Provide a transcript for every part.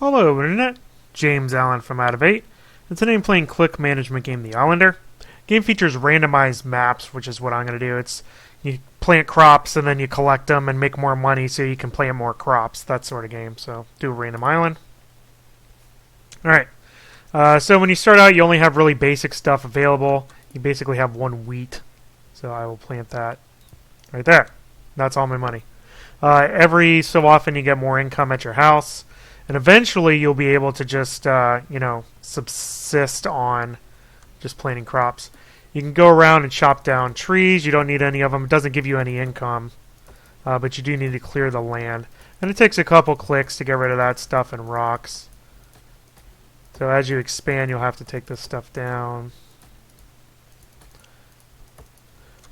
Hello Internet, James Allen from Out of 8, and today I'm playing click management game The Islander. Game features randomized maps, which is what I'm going to do. It's you plant crops and then you collect them and make more money so you can plant more crops, that sort of game. So do a random island. Alright, so when you start out you only have really basic stuff available. You basically have one wheat, so I will plant that right there. That's all my money. Every so often you get more income at your house. And eventually you'll be able to just, subsist on just planting crops. You can go around and chop down trees. You don't need any of them. It doesn't give you any income. But you do need to clear the land. And it takes a couple clicks to get rid of that stuff and rocks. So as you expand, you'll have to take this stuff down.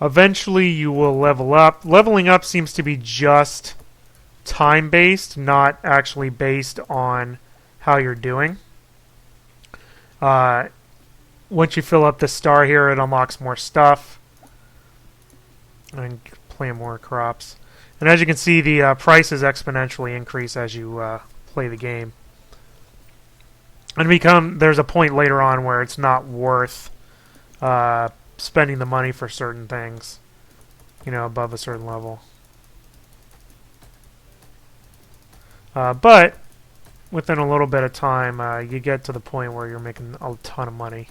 Eventually you will level up. Leveling up seems to be just time-based, not actually based on how you're doing. Once you fill up the star here, it unlocks more stuff and plant more crops. And as you can see, the prices exponentially increase as you play the game. And there's a point later on where it's not worth spending the money for certain things, above a certain level. But within a little bit of time, you get to the point where you're making a ton of money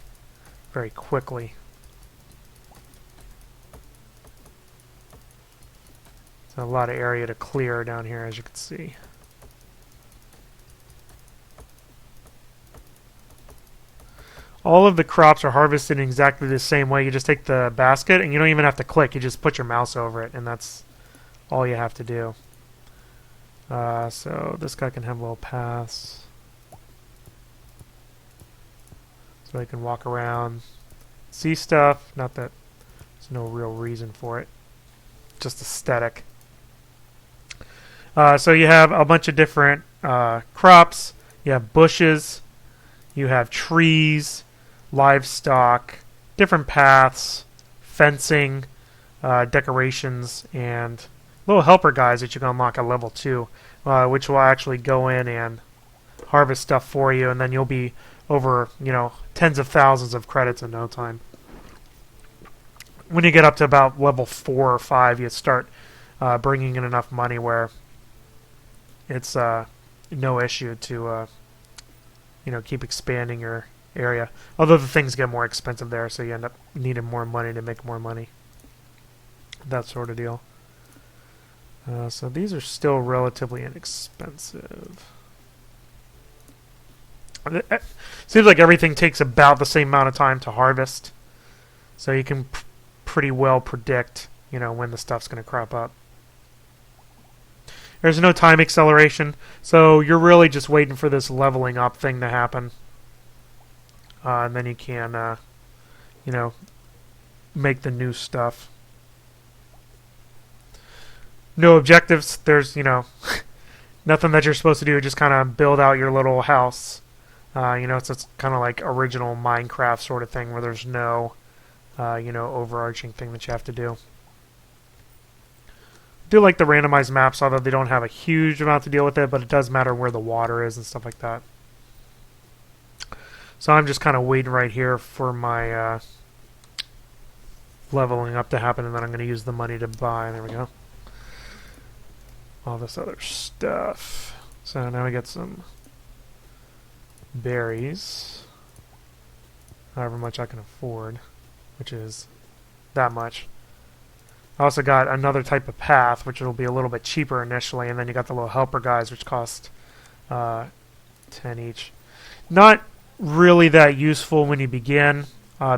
very quickly. There's a lot of area to clear down here, as you can see. All of the crops are harvested in exactly the same way. You just take the basket, and you don't even have to click. You just put your mouse over it, and that's all you have to do. So this guy can have little paths. So I can walk around, see stuff. Not that there's no real reason for it. Just aesthetic. So you have a bunch of different crops. You have bushes. You have trees, livestock, different paths, fencing, decorations, and little helper guys that you can unlock at level 2, which will actually go in and harvest stuff for you, and then you'll be over, tens of thousands of credits in no time. When you get up to about level 4 or 5, you start bringing in enough money where it's no issue to, keep expanding your area. Although the things get more expensive there, so you end up needing more money to make more money. That sort of deal. So these are still relatively inexpensive. It seems like everything takes about the same amount of time to harvest. So you can pretty well predict, when the stuff's going to crop up. There's no time acceleration, so you're really just waiting for this leveling up thing to happen. And then you can, make the new stuff. No objectives. There's, nothing that you're supposed to do. Just kind of build out your little house. It's kind of like original Minecraft sort of thing where there's no, overarching thing that you have to do. I do like the randomized maps, although they don't have a huge amount to deal with it, but it does matter where the water is and stuff like that. So I'm just kind of waiting right here for my leveling up to happen, and then I'm going to use the money to buy. There we go. All this other stuff. So now we get some berries. However much I can afford, which is that much. I also got another type of path, which will be a little bit cheaper initially, and then you got the little helper guys, which cost 10 each. Not really that useful when you begin,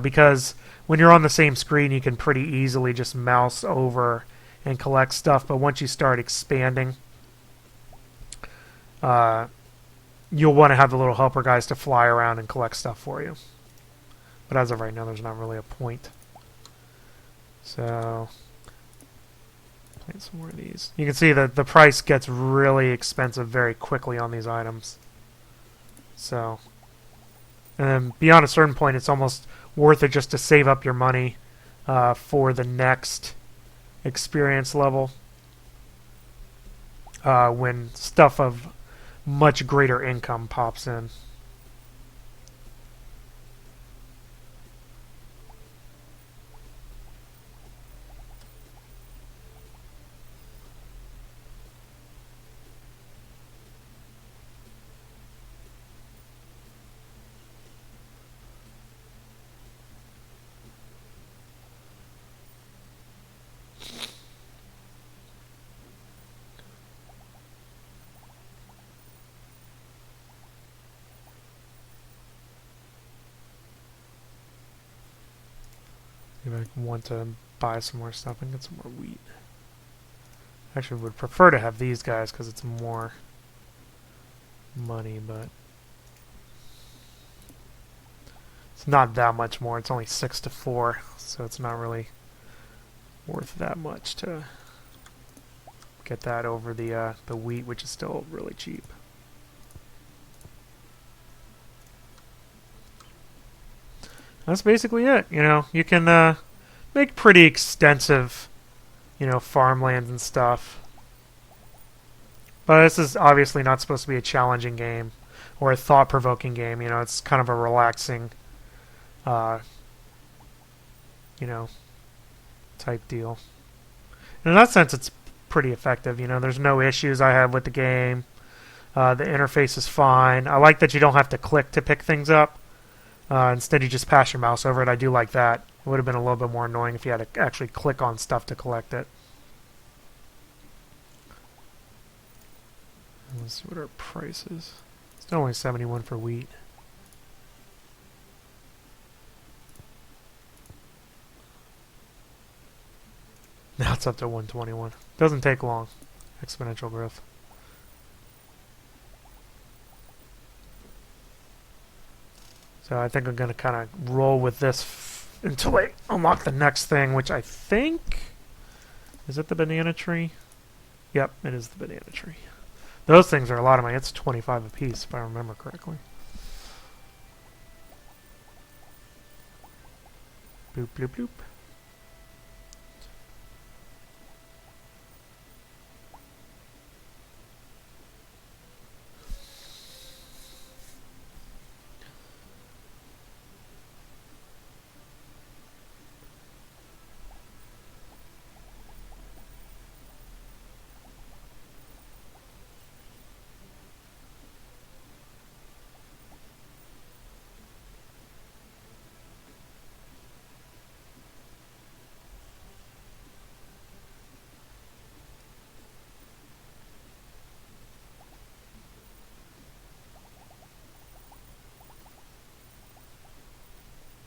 because when you're on the same screen, you can pretty easily just mouse over and collect stuff, but once you start expanding, you'll want to have the little helper guys to fly around and collect stuff for you. But as of right now, there's not really a point. So, plant some more of these. You can see that the price gets really expensive very quickly on these items. So, and then beyond a certain point, it's almost worth it just to save up your money for the next experience level. When stuff of much greater income pops in. If I want to buy some more stuff and get some more wheat. Actually, would prefer to have these guys because it's more money, but it's not that much more. It's only 6 to 4, so it's not really worth that much to get that over the wheat, which is still really cheap. That's basically it. You know, you can make pretty extensive, you know, farmlands and stuff. But this is obviously not supposed to be a challenging game or a thought-provoking game. You know, it's kind of a relaxing, you know, type deal. And in that sense, it's pretty effective. You know, there's no issues I have with the game. The interface is fine. I like that you don't have to click to pick things up. Instead, you just pass your mouse over it. I do like that. It would have been a little bit more annoying if you had to actually click on stuff to collect it. Let's see what our price is. It's only 71 for wheat. Now it's up to 121. Doesn't take long. Exponential growth. So I think I'm going to kind of roll with this until I unlock the next thing, which I think... Is it the banana tree? Yep, it is the banana tree. Those things are a lot of money. It's 25 apiece, if I remember correctly. Bloop, bloop, bloop.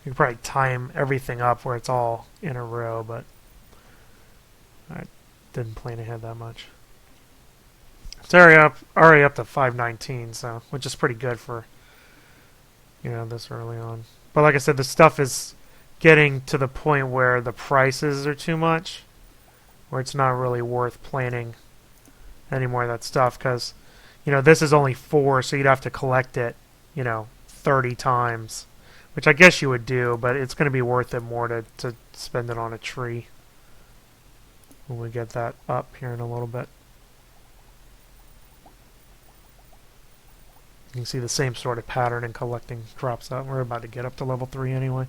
You could probably time everything up where it's all in a row, but I didn't plan ahead that much. It's already up to 519, so which is pretty good for, you know, this early on. But like I said, the stuff is getting to the point where the prices are too much, where it's not really worth planning any more of that stuff, because, you know, this is only 4, so you'd have to collect it, you know, 30 times. Which I guess you would do, but it's going to be worth it more to spend it on a tree when we get that up here in a little bit. You can see the same sort of pattern in collecting crops up. We're about to get up to level 3 anyway.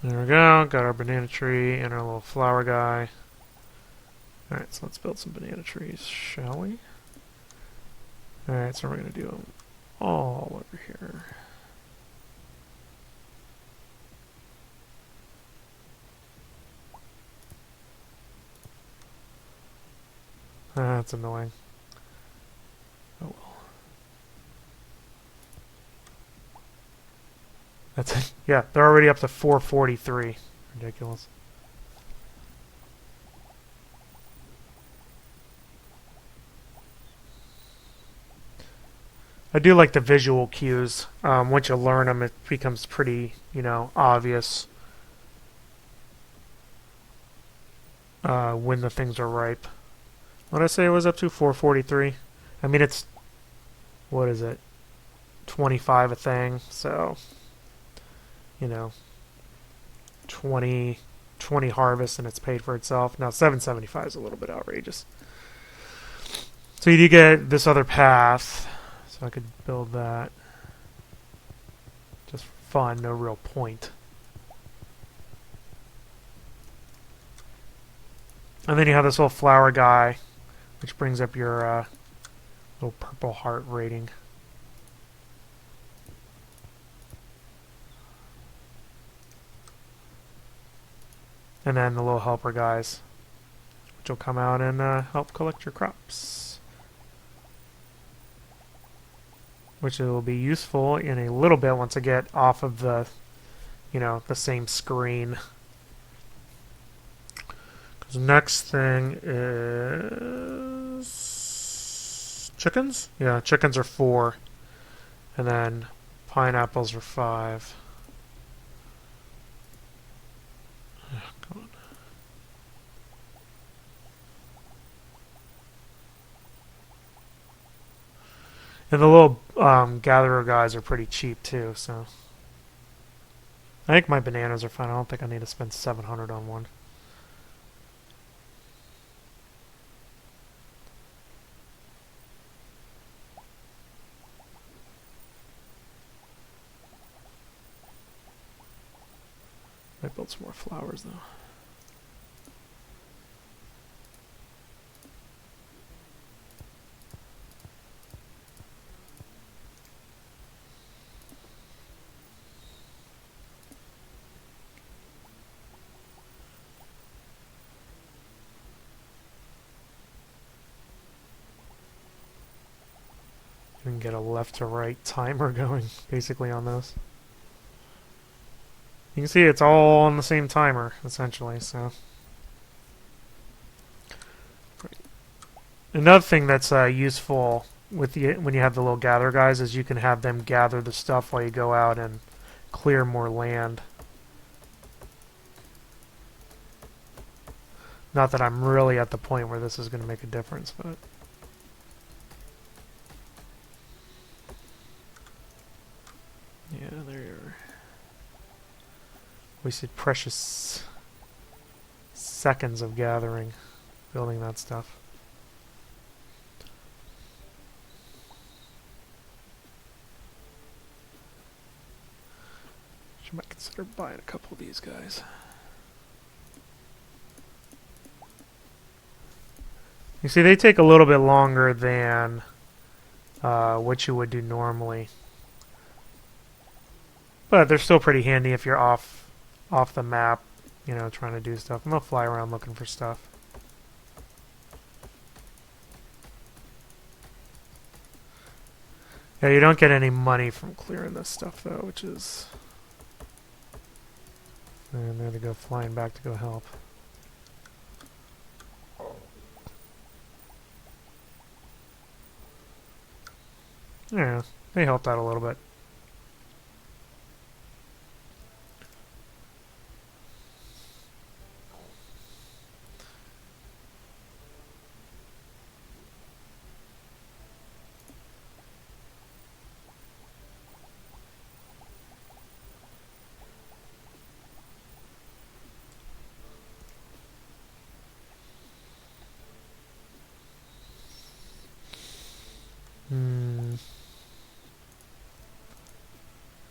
There we go, got our banana tree and our little flower guy. Alright, so let's build some banana trees, shall we? Alright, so we're going to do them all over here. That's annoying. Oh well. That's it. Yeah, they're already up to 443. Ridiculous. I do like the visual cues. Once you learn them, it becomes pretty, you know, obvious when the things are ripe. What did I say it was up to? 443? I mean, it's... What is it? 25 a thing, so, you know, 20 harvests and it's paid for itself. Now 775 is a little bit outrageous. So you do get this other path, so I could build that. Just for fun, no real point. And then you have this little flower guy, which brings up your little purple heart rating. And then the little helper guys, which will come out and help collect your crops. Which will be useful in a little bit once I get off of the, the same screen. Because next thing is chickens? Yeah, chickens are 4. And then pineapples are 5. And the little gatherer guys are pretty cheap too, so I think my bananas are fine. I don't think I need to spend 700 on one. Might build some more flowers though. You can get a left to right timer going basically on those. You can see it's all on the same timer essentially, so. Another thing that's useful with when you have the little gather guys is you can have them gather the stuff while you go out and clear more land. Not that I'm really at the point where this is going to make a difference, but. Yeah, there you are. Wasted precious seconds of gathering, building that stuff. I might consider buying a couple of these guys. You see, they take a little bit longer than what you would do normally. But they're still pretty handy if you're off the map, trying to do stuff. And they'll fly around looking for stuff. Yeah, you don't get any money from clearing this stuff, though, which is... And there they go, flying back to go help. Yeah, they helped out a little bit.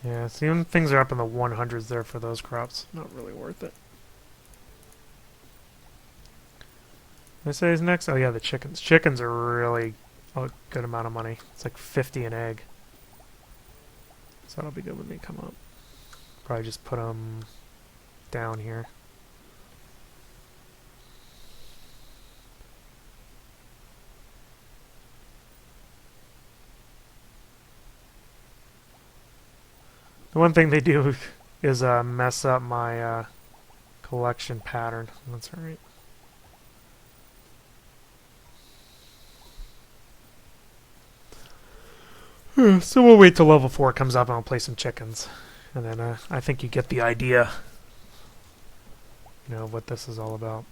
Yeah, see when things are up in the 100s there for those crops. Not really worth it. What I say is next? Oh yeah, the chickens. Chickens are really a good amount of money. It's like 50 an egg. So that'll be good when they come up. Probably just put them down here. The one thing they do is mess up my collection pattern. That's alright. So we'll wait till level 4 comes up and I'll play some chickens. And then I think you get the idea, of what this is all about.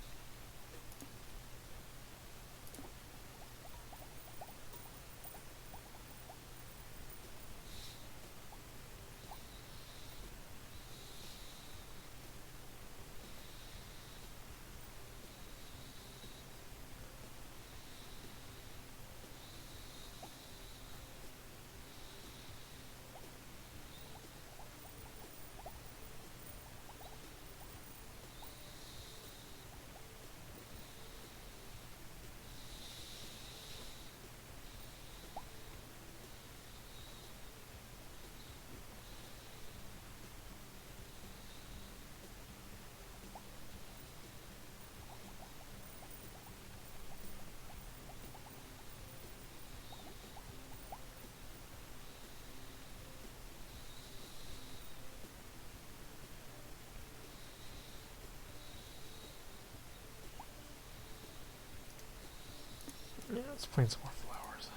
Let's plant some more flowers.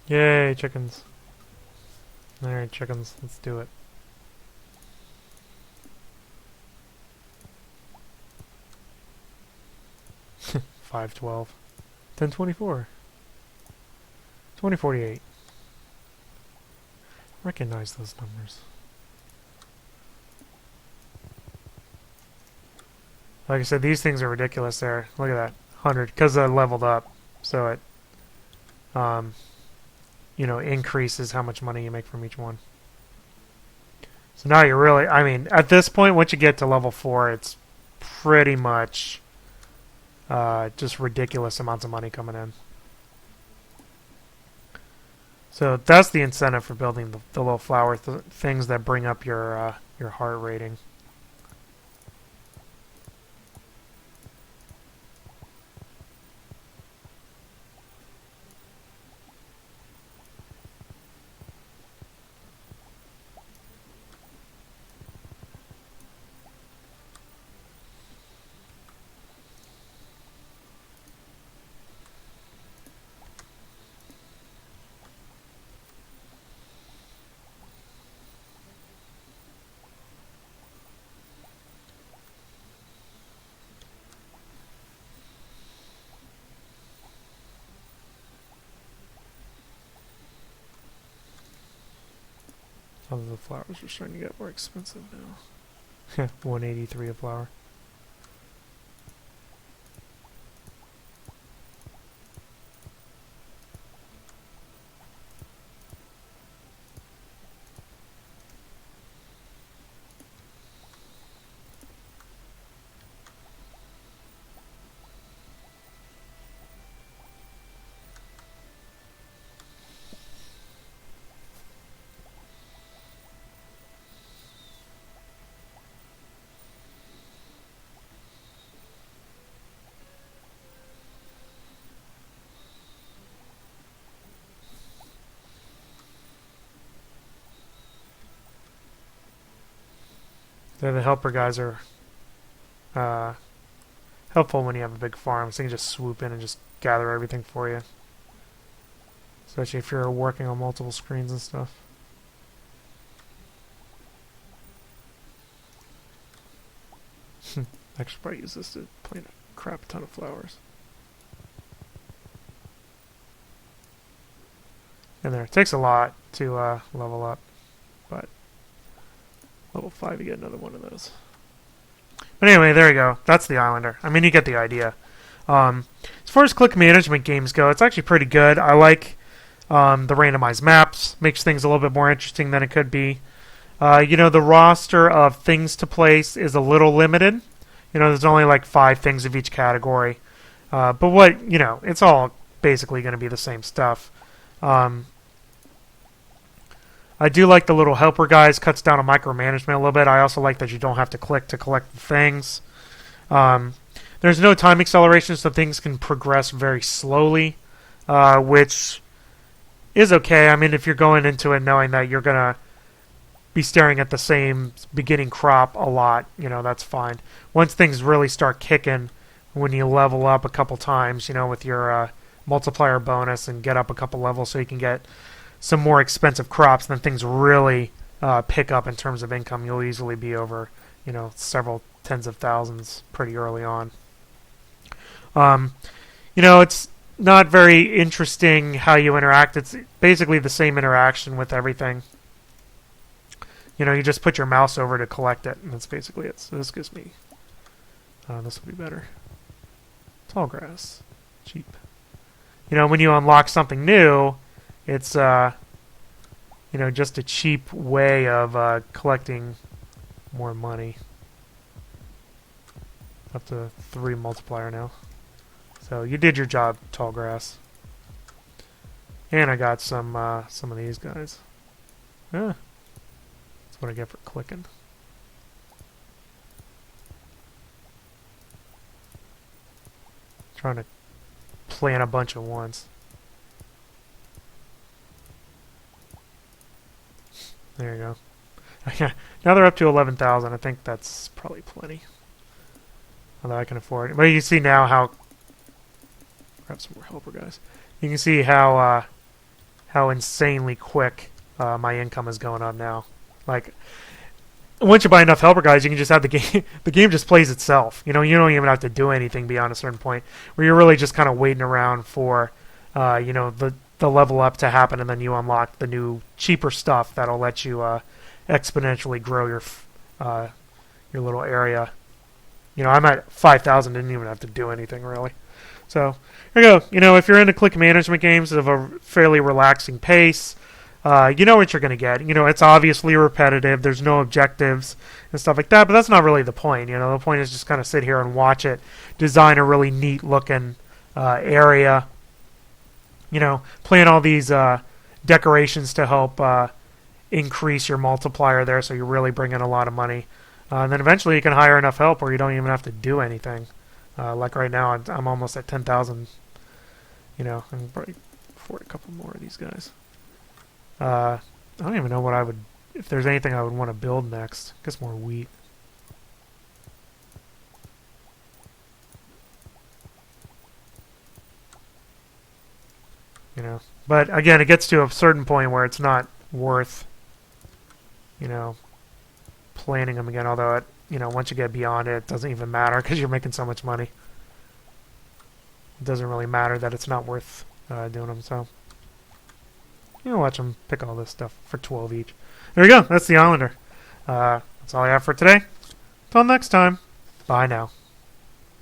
Yay, chickens. Alright, chickens, let's do it. $5.12. $10.24. $20.48. Recognize those numbers. Like I said, these things are ridiculous there. Look at that. 100. Because I leveled up. So it, you know, increases how much money you make from each one. So now you're really, I mean, at this point, once you get to level 4, it's pretty much just ridiculous amounts of money coming in. So that's the incentive for building the little flower things that bring up your heart rating. Although the flowers are starting to get more expensive now. $183 a flower. The helper guys are helpful when you have a big farm, so they can just swoop in and just gather everything for you. Especially if you're working on multiple screens and stuff. I should probably use this to plant a crap ton of flowers. And there, it takes a lot to level up, but level 5 you get another one of those. But anyway, there you go. That's the Islander. I mean, you get the idea. As far as click management games go, it's actually pretty good. I like the randomized maps. Makes things a little bit more interesting than it could be. You know, the roster of things to place is a little limited. You know, there's only like 5 things of each category. But what, you know, it's all basically going to be the same stuff. I do like the little helper guys, cuts down on micromanagement a little bit. I also like that you don't have to click to collect the things. There's no time acceleration, so things can progress very slowly, which is okay. I mean, if you're going into it knowing that you're going to be staring at the same beginning crop a lot, you know, that's fine. Once things really start kicking, when you level up a couple times, you know, with your multiplier bonus and get up a couple levels so you can get some more expensive crops, then things really pick up in terms of income. You'll easily be over, you know, several tens of thousands pretty early on. You know, it's not very interesting how you interact. It's basically the same interaction with everything. You know, you just put your mouse over to collect it, and that's basically it. So this gives me, this will be better. Tall grass, cheap. You know, when you unlock something new, it's, you know, just a cheap way of collecting more money. Up to 3 multiplier now. So you did your job, tall grass. And I got some of these guys. That's what I get for clicking. Trying to plant a bunch at once. There you go. Now they're up to 11,000. I think that's probably plenty. Although I can afford it. But you see now how... Grab some more helper guys. You can see how insanely quick my income is going up now. Like, once you buy enough helper guys, you can just have the game. The game just plays itself. You know, you don't even have to do anything beyond a certain point, where you're really just kind of waiting around for, you know, the level up to happen, and then you unlock the new cheaper stuff that'll let you exponentially grow your little area. You know, I'm at 5,000. Didn't even have to do anything really. So there you go. You know, if you're into click management games of a fairly relaxing pace, you know what you're going to get. You know, it's obviously repetitive. There's no objectives and stuff like that, but that's not really the point. You know, the point is just kind of sit here and watch it design a really neat looking area. You know, plant all these decorations to help increase your multiplier there, so you really bring in a lot of money. And then eventually you can hire enough help where you don't even have to do anything. Like right now, I'm almost at 10,000. You know, I can probably afford a couple more of these guys. I don't even know what I would, if there's anything I would want to build next. I guess more wheat. You know, but again, it gets to a certain point where it's not worth, you know, planting them again. Although it, you know, once you get beyond it, it doesn't even matter because you're making so much money. It doesn't really matter that it's not worth doing them. So, you know, watch them pick all this stuff for 12 each. There you go. That's the Islander. That's all I have for today. Until next time. Bye now.